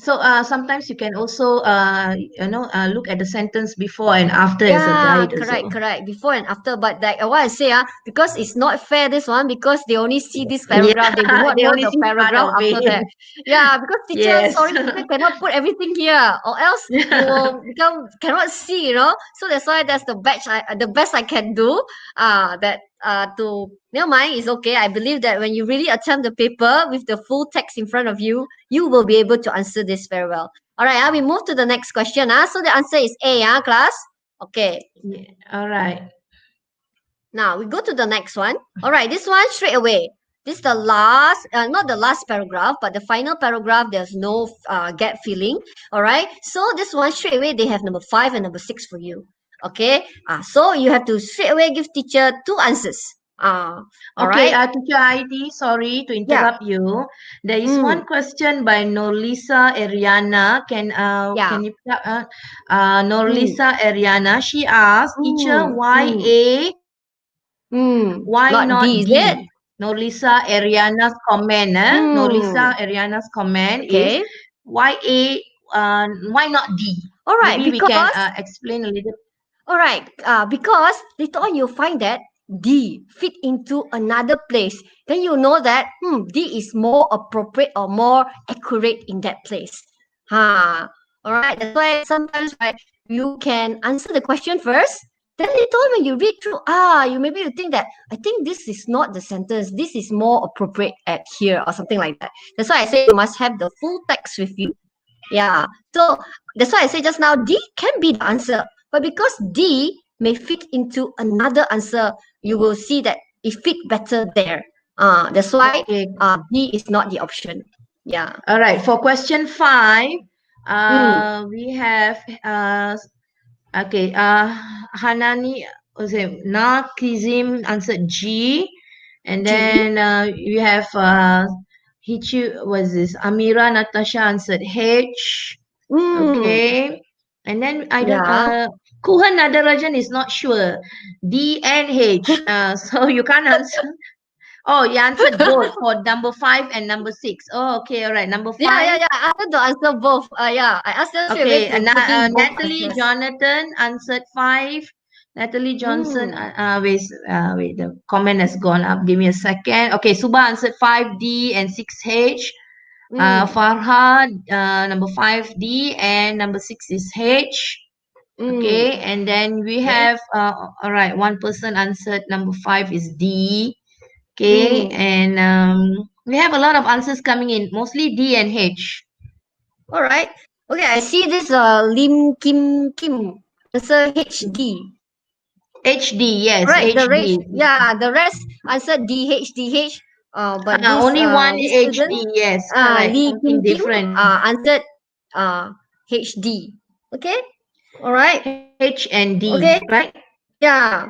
So sometimes you can also look at the sentence before and after as a Yeah, guide also. correct. Before and after, but like what I say, because it's not fair this one because they only see this Yeah, paragraph, they do not they know only the see part paragraph of after that. it. Yeah, because Yes. teacher cannot put everything here, or else you will cannot see, So that's why that's the best I can do. That to never mind, it's okay. I believe that when you really attempt the paper with the full text in front of you, you will be able to answer this very well. All right, we move to the next question. So the answer is A, class. Okay. Yeah. All right. Now we go to the next one. All right, this one straight away. This is the last, not the last paragraph, but the final paragraph. There's no gap filling. All right. So this one straight away they have number 5 and number 6 for you. Okay. So you have to straight away give teacher two answers. All Okay, right. teacher ID, sorry to Yeah. interrupt you. There is Mm, one question by Norlisa Ariana. yeah. Can you Mm, Norlisa Ariana? She asked, teacher, mm, why mm, A? Why Not not D, is it? D? Norlisa Ariana's comment, Mm, Norlisa Ariana's comment is okay. why A? Why not D? All right. Maybe we can Because explain a little. All right, because later on you'll find that D fit into another place. Then you know that D is more appropriate or more accurate in that place. All right. That's why sometimes right you can answer the question first. Then later on when you read through, you think that I think this is not the sentence. This is more appropriate at here or something like that. That's why I say you must have the full text with you. Yeah. So that's why I say just now D can be the answer. But because D may fit into another answer, you will see that it fit better there. That's why Okay. D is not the option. Yeah. All right. For question 5, Mm. we have Hanani Kizim answered G, and G. then we have Hichu was this Amira Natasha answered H. Mm. Okay, and then I don't Yeah. Kuhan Nadarajan is not sure D and H. So you can't answer. Oh, you answered both for number 5 and number 6. Oh, okay, all right. Number 5. Yeah. I wanted to answer both. Yeah, I asked them straight away Okay, to putting both Natalie answers. Jonathan answered 5. Natalie Johnson, Mm. wait, the comment has gone up. Give me a second. Okay, Suba answered 5D and 6H. Farhad, number 5D and number 6 is H. Okay, and then we have, all right, one person answered number 5 is D. Okay, and we have a lot of answers coming in, mostly D and H. All right. Okay, I see this Lim Kim answer HD. HD, yes, Right, HD. the rest answered DH. But this Only one this HD, student yes, correct. Lee Something Kim different. answered HD. Okay. All right. H and D, Okay. right? Yeah.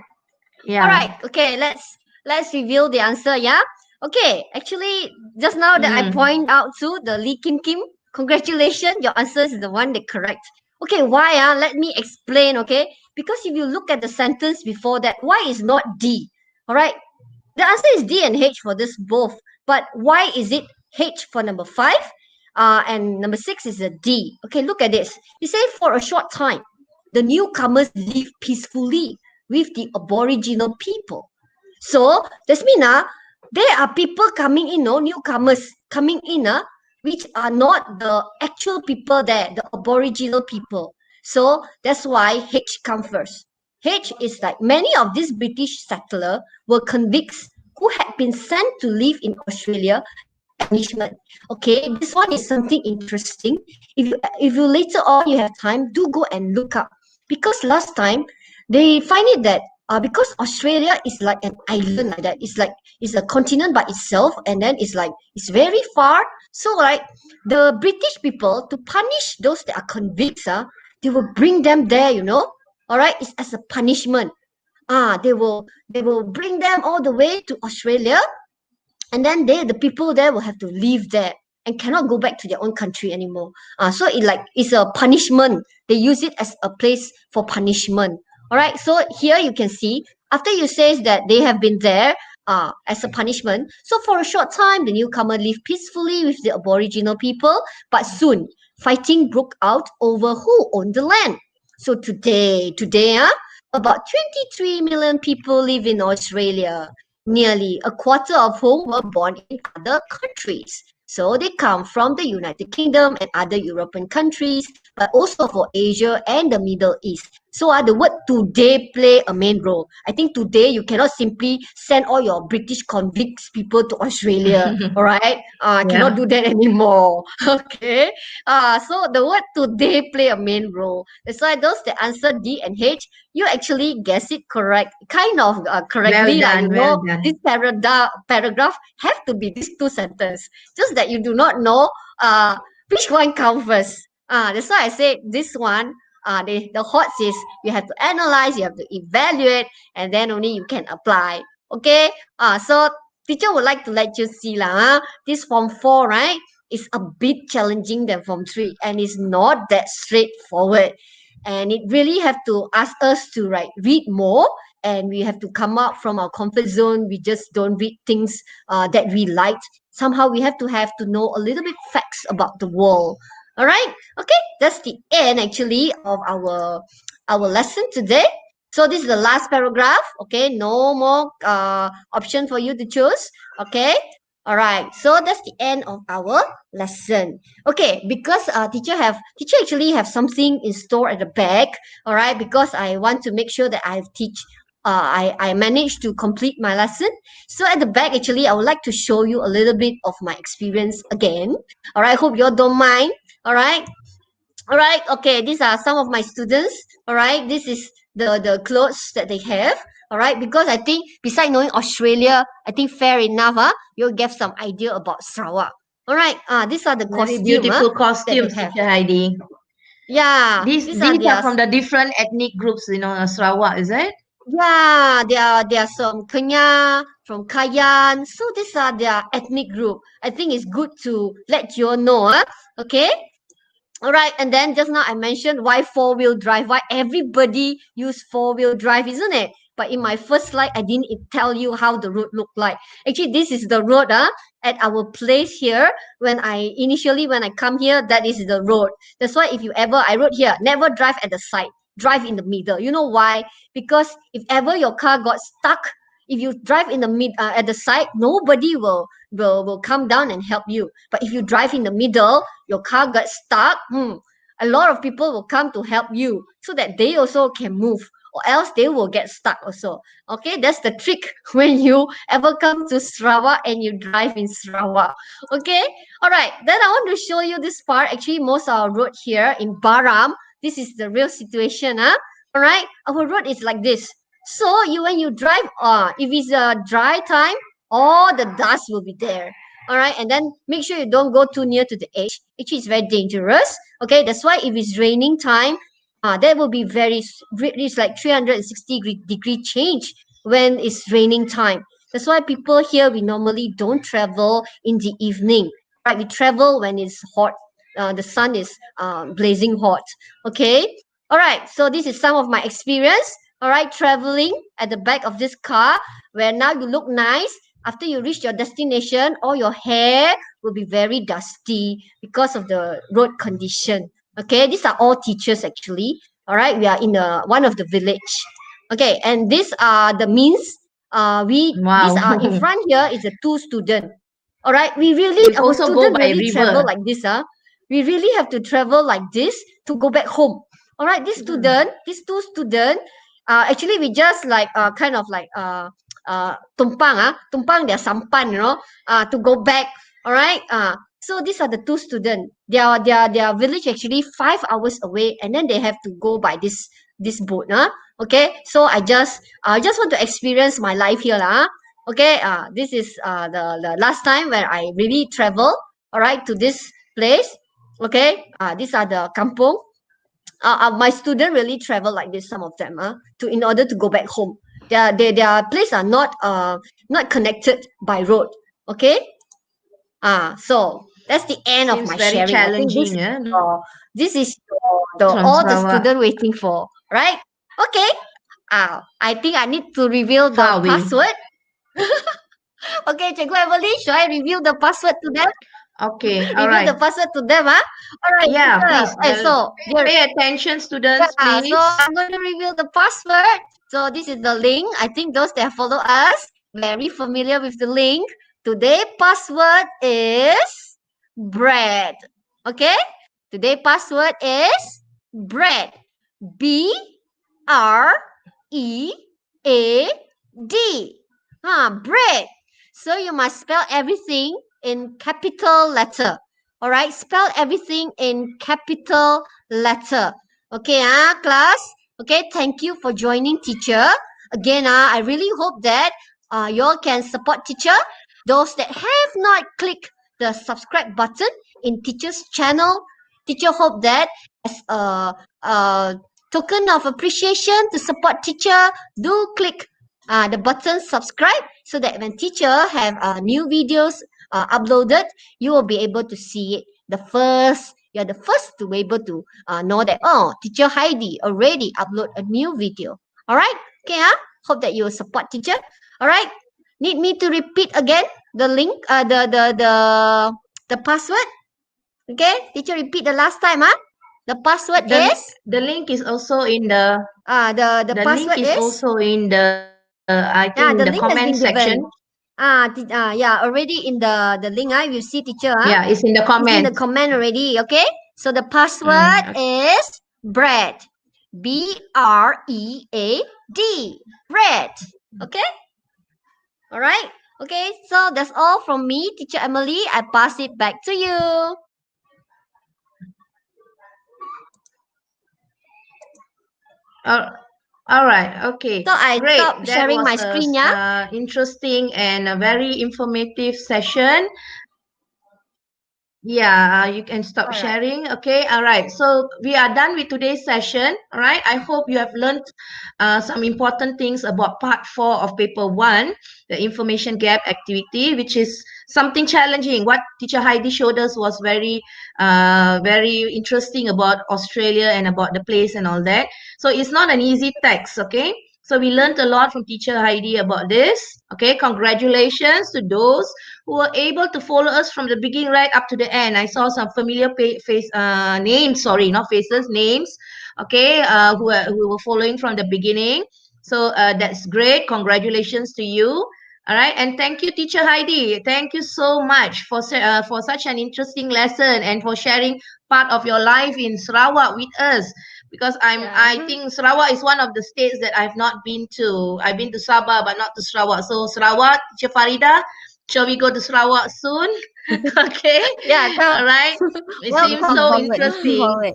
Yeah. All right. Okay. Let's reveal the answer. Yeah. Okay. Actually, just now that I point out to the Lee Kim, congratulations. Your answer is the one that correct. Okay. Why? Let me explain. Okay. Because if you look at the sentence before that, why is not D? All right. The answer is D and H for this both. But why is it H for number 5? And number 6 is a D. Okay. Look at this. You say for a short time, the newcomers live peacefully with the aboriginal people. So that's mean there are people coming in, newcomers coming in, which are not the actual people there, the aboriginal people. So that's why H come first. H is like many of these British settlers were convicts who had been sent to live in Australia as punishment. Okay, this one is something interesting. If you later on you have time, do go and look up, because last time they find it that because Australia is like an island like that, it's a continent by itself, and then it's very far. So the British people, to punish those that are convicts, they will bring them there, all right, it's as a punishment. They will bring them all the way to Australia, and then the people there will have to live there and cannot go back to their own country anymore. So it's a punishment. They use it as a place for punishment. All right. So here you can see, after you says that they have been there as a punishment. So for a short time, the newcomer lived peacefully with the Aboriginal people, but soon fighting broke out over who owned the land. So today, about 23 million people live in Australia, nearly a quarter of whom were born in other countries. So they come from the United Kingdom and other European countries, but also for Asia and the Middle East. So the word today play a main role. I think today you cannot simply send all your British convicts people to Australia, all right? Cannot do that anymore. Okay. So the word today play a main role. That's why those that answer D and H, you actually guess it correct, kind of correctly. Well done. This paragraph have to be these two sentences. Just that you do not know which one comes first. That's why I say this one. The hot is you have to analyze, you have to evaluate, and then only you can apply. Okay. So teacher would like to let you see this form 4, right, is a bit challenging than form 3, and it's not that straightforward. And it really have to ask us to read more, and we have to come out from our comfort zone. We just don't read things that we liked. Somehow we have to know a little bit facts about the world. All right. Okay, that's the end actually of our lesson today. So this is the last paragraph. Okay, no more option for you to choose. Okay. All right. So that's the end of our lesson. Okay, because teacher actually have something in store at the back. All right, because I want to make sure that I managed to complete my lesson. So at the back, actually, I would like to show you a little bit of my experience again. All right, hope you all don't mind. All right. Okay, these are some of my students. All right, this is the clothes that they have. All right, because I think besides knowing Australia, I think fair enough. You'll get some idea about Sarawak. All right. These are the Very costume. beautiful that costumes, they have. Teacher Heidi. Yeah. These are from the different ethnic groups, Sarawak, is it? Yeah, there are some Kenya, from Kayan. So these are their ethnic group. I think it's good to let you all know. Okay. All right, and then just now I mentioned why 4-wheel drive, why everybody use 4-wheel drive, isn't it? But in my first slide, I didn't tell you how the road looked like. Actually, this is the road at our place here. When I come here, that is the road. That's why I wrote here, never drive at the side, drive in the middle. You know why? Because if ever your car got stuck, if you drive in the at the side, nobody will come down and help you. But if you drive in the middle, your car got stuck, a lot of people will come to help you so that they also can move, or else they will get stuck also. Okay, that's the trick when you ever come to Sarawak and you drive in Sarawak. Okay, all right, then I want to show you this part. Actually, most of our road here in Baram, this is the real situation. All right, our road is like this. So when you drive, if it's a dry time, all the dust will be there. All right, and then make sure you don't go too near to the edge. Actually, it's very dangerous. Okay, that's why if it's raining time, that will be it's like 360-degree change when it's raining time. That's why people here, we normally don't travel in the evening. Right, we travel when it's hot. The sun is blazing hot. Okay, all right. So this is some of my experience. All right, traveling at the back of this car, where now you look nice. After you reach your destination, all your hair will be very dusty because of the road condition. Okay, these are all teachers actually. All right, we are in one of the village. Okay, and these are the means. These are in front here is a 2 student. All right, we really our also student go by really river. travel like this. We really have to travel like this to go back home. All right, these 2 students. Actually, we just like kind of like tumpang their sampan, to go back. All right. So these are the 2 students. Their village actually 5 hours away, and then they have to go by this boat. Okay. So I just want to experience my life here, Okay. This is the last time where I really travel. All right, to this place. Okay. These are the kampung. My student really travel like this, some of them, in order to go back home. Their place are not connected by road. Okay. So that's the end of Seems my very sharing. I think challenging. this is From all the Sarawak. student waiting for, right? Okay. I think I need to reveal the Far away. password. Okay, Cikgu Emily, should I reveal the password to them? Okay, all Reveal right. the password to them, All right. Yeah, teacher. please. So Pay attention, students, please. so I'm going to reveal the password. So this is the link. I think those that follow us very familiar with the link. Today password is bread. Okay? Today password is bread. B-R-E-A-D. Bread. So you must spell everything in capital letter. All right? Spell everything in capital letter. Okay, class. Okay, thank you for joining teacher. Again, I really hope that you all can support teacher. Those that have not clicked the subscribe button in teacher's channel, teacher hope that as a token of appreciation to support teacher, do click the button subscribe, so that when teacher have new videos uploaded, you will be able to see it you're the first to be able to know that, teacher Heidi already upload a new video. All right. Okay. Hope that you will support teacher. All right. Need me to repeat again the link, the password? Okay. Teacher repeat the last time. The password is. The link is also in the. The password link is also in the. I think the the link comment has been section. Given. Already in the link. You see, teacher. Yeah, it's in the comment. It's in the comment already. Okay. So the password is bread. B-R-E-A-D. Bread. Okay. All right. Okay. So that's all from me, Teacher Emily. I pass it back to you. All right. Okay. So I Great. stop sharing my screen. Interesting and a very informative session. Yeah, you can stop sharing. Okay. All right. So we are done with today's session. All right. I hope you have learned some important things about part 4 of paper 1, the information gap activity, which is something challenging. What teacher Heidi showed us was very interesting about Australia and about the place and all that. So it's not an easy text. Okay. So we learned a lot from teacher Heidi about this. Okay, congratulations to those who were able to follow us from the beginning right up to the end. I saw some familiar names, sorry, not faces, names. Okay, who were following from the beginning. So that's great. Congratulations to you. All right, and thank you, teacher Heidi. Thank you so much for such an interesting lesson and for sharing part of your life in Sarawak with us. Because I think Sarawak is one of the states that I've not been to. I've been to Sabah, but not to Sarawak. So Sarawak, teacher Farida, shall we go to Sarawak soon? Okay. Yeah, All right. It seems so interesting.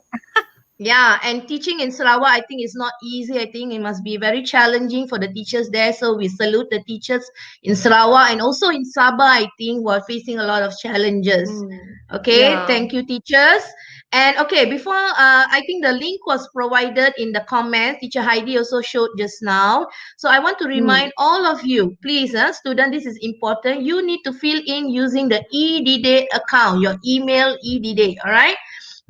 Yeah, and teaching in Sarawak, I think is not easy. I think it must be very challenging for the teachers there. So we salute the teachers in Sarawak and also in Sabah, I think, who are facing a lot of challenges. Okay, thank you, teachers. And okay, before, I think the link was provided in the comments. Teacher Heidi also showed just now. So I want to remind all of you, please, student, this is important. You need to fill in using the EDD account, your email EDD, all right?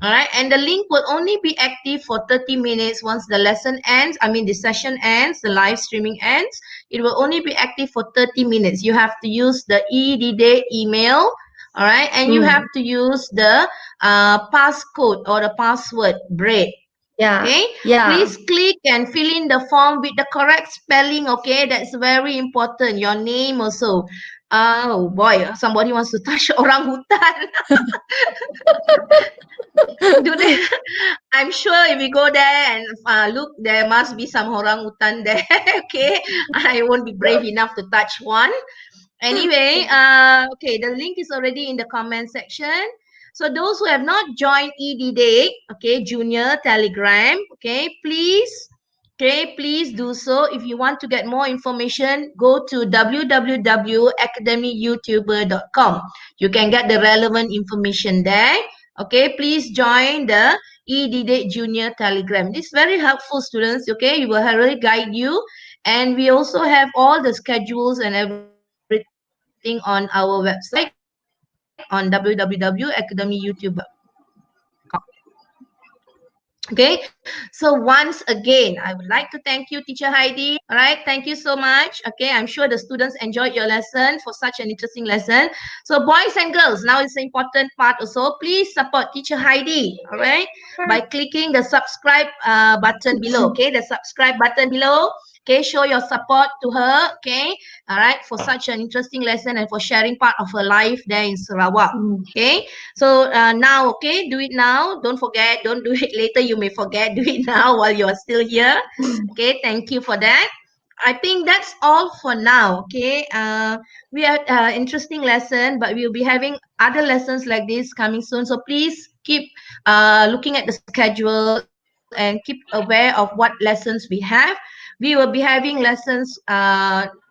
All right, and the link will only be active for 30 minutes once the lesson ends. I mean, the session ends, the live streaming ends. It will only be active for 30 minutes. You have to use the EDD email, all right, and you have to use the passcode or the password break. Okay, please click and fill in the form with the correct spelling. Okay, that's very important. Your name also. Oh boy, somebody wants to touch orang hutan. I'm sure if we go there and look, there must be some orang hutan there. Okay, I won't be brave enough to touch one. Anyway, okay, the link is already in the comment section. So those who have not joined EDD, okay, Junior Telegram, okay, please do so. If you want to get more information, go to www.academyyoutuber.com. You can get the relevant information there. Okay, please join the EDD Junior Telegram. This is very helpful, students. Okay, it will really guide you. And we also have all the schedules and everything on our website on www.academyyoutuber.com. Okay, so once again, I would like to thank you, Teacher Heidi. All right, thank you so much. Okay, I'm sure the students enjoyed your lesson for such an interesting lesson. So boys and girls, now it's the important part also. Please support Teacher Heidi, all right, by clicking the subscribe button below. Okay, the subscribe button below. Okay, show your support to her. Okay, all right, for such an interesting lesson and for sharing part of her life there in Sarawak. Okay, so now, okay, do it now. Don't forget, don't do it later. You may forget. Do it now while you are still here. Okay, thank you for that. I think that's all for now. Okay, we had an interesting lesson, but we'll be having other lessons like this coming soon. So please keep looking at the schedule and keep aware of what lessons we have. We will be having lessons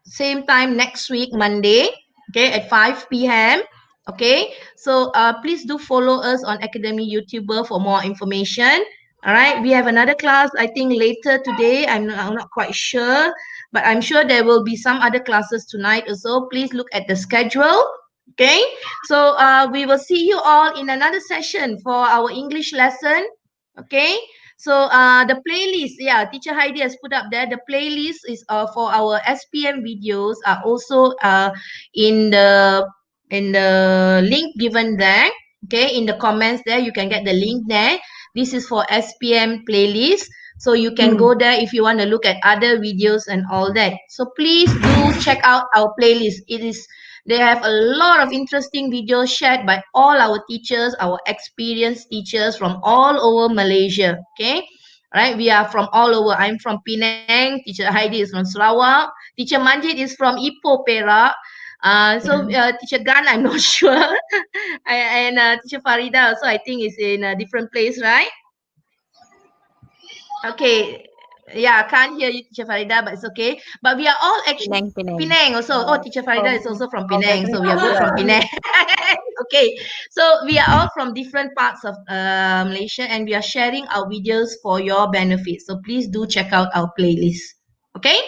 same time next week, Monday, okay, at 5 p.m. Okay, so please do follow us on Academy YouTuber for more information. All right, we have another class, I think later today. I'm not quite sure, but I'm sure there will be some other classes tonight also. Please look at the schedule. Okay, so we will see you all in another session for our English lesson. Okay, so the playlist, yeah, Teacher Heidi has put up there. The playlist is for our SPM videos are also in the link given there. Okay, in the comments there, you can get the link there. This is for SPM playlist. So you can go there if you want to look at other videos and all that. So please do check out our playlist. They have a lot of interesting videos shared by all our teachers, our experienced teachers from all over Malaysia. Okay, all right, we are from all over. I'm from Penang. Teacher Heidi is from Sarawak. Teacher Manjit is from Ipoh, Perak. Teacher Gan, I'm not sure. And Teacher Farida also, I think, is in a different place, right? Okay. Yeah, I can't hear you, Teacher Farida, but it's okay. But we are all actually Penang also. Oh, Teacher Farida is also from Penang, so we are both from Penang. Okay, so we are all from different parts of Malaysia, and we are sharing our videos for your benefit. So please do check out our playlist. Okay,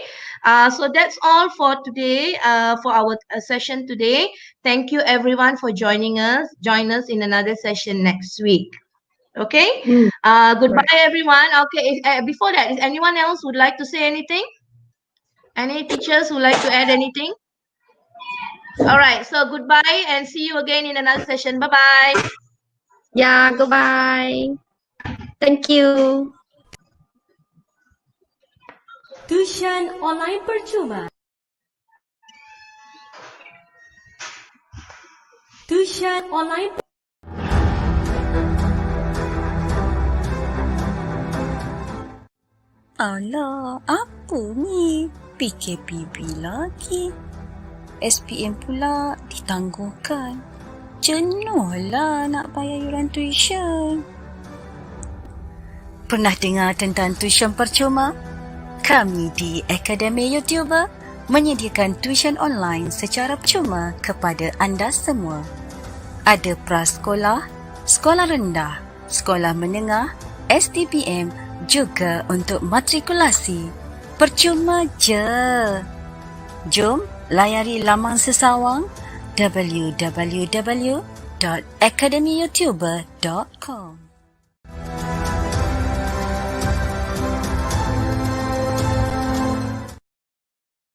so that's all for today. For our session today. Thank you everyone for joining us. Join us in another session next week. Okay, goodbye everyone. Okay, before that, is anyone else would like to say anything? Any teachers who like to add anything? All right, so goodbye and see you again in another session. Bye-bye. Yeah, goodbye. Thank you. Tuisyen online percuma. Tuisyen online. Alah, apa ni? PKPB lagi. SPM pula ditangguhkan. Jenuhlah nak bayar yuran tuition. Pernah dengar tentang tuition percuma? Kami di Akademi YouTuber menyediakan tuition online secara percuma kepada anda semua. Ada prasekolah, sekolah rendah, sekolah menengah, STPM, juga untuk matrikulasi. Percuma je. Jom layari laman sesawang www.academyyoutuber.com.